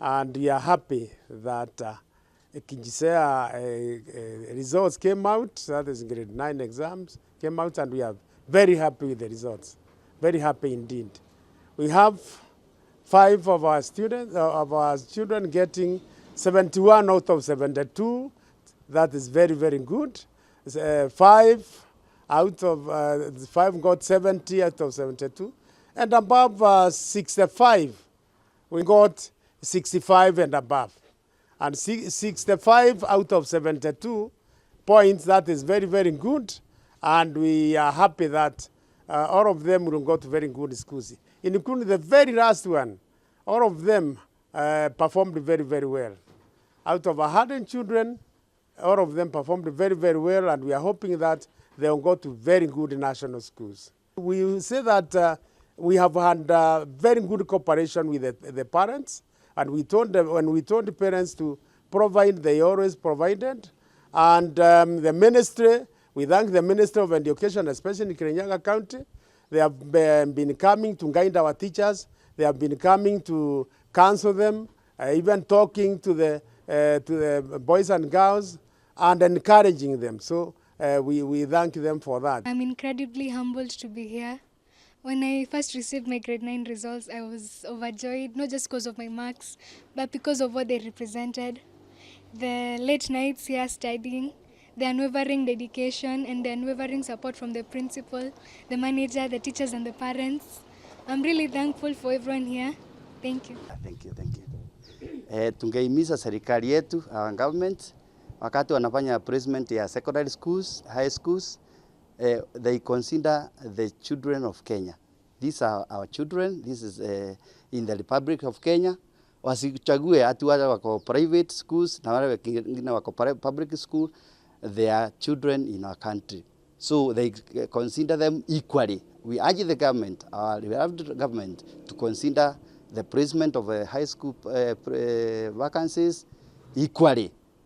and we are happy that Kijisea results came out. That is grade 9 exams came out, and we are very happy with the results. Very happy indeed. We have 5 of our students, of our children getting 71 out of 72. That is very, very good. 5 out of 5 got 70 out of 72, and above 65, we got 65 and above. And 65 out of 72 points, that is very, very good. And we are happy that all of them will go to very good schools. Including the very last one, all of them performed very, very well. Out of 100 children, all of them performed very, very well, and we are hoping that they will go to very good national schools. We will say that we have had very good cooperation with the parents, and we told them, when we told the parents to provide, they always provided. And the ministry, we thank the Ministry of Education, especially in Kirinyaga County. They have been coming to guide our teachers. They have been coming to counsel them, even talking to the boys and girls and encouraging them. So we thank them for that. I'm incredibly humbled to be here. When I first received my grade 9 results, I was overjoyed, not just because of my marks, but because of what they represented. The late nights here studying, the unwavering dedication, and the unwavering support from the principal, the manager, the teachers, and the parents. I'm really thankful for everyone here. Thank you. Thank you. Tungeimiza serikali yetu, our government, wakati wanafanya placement ya secondary schools, high schools, they consider the children of Kenya. These are our children. This is in the Republic of Kenya. Wasichague hatu wale wako private schools na wale wengine wako public school. They are children in our country. So they consider them equally. We urge the government, government, to consider the placement of high school vacancies equally.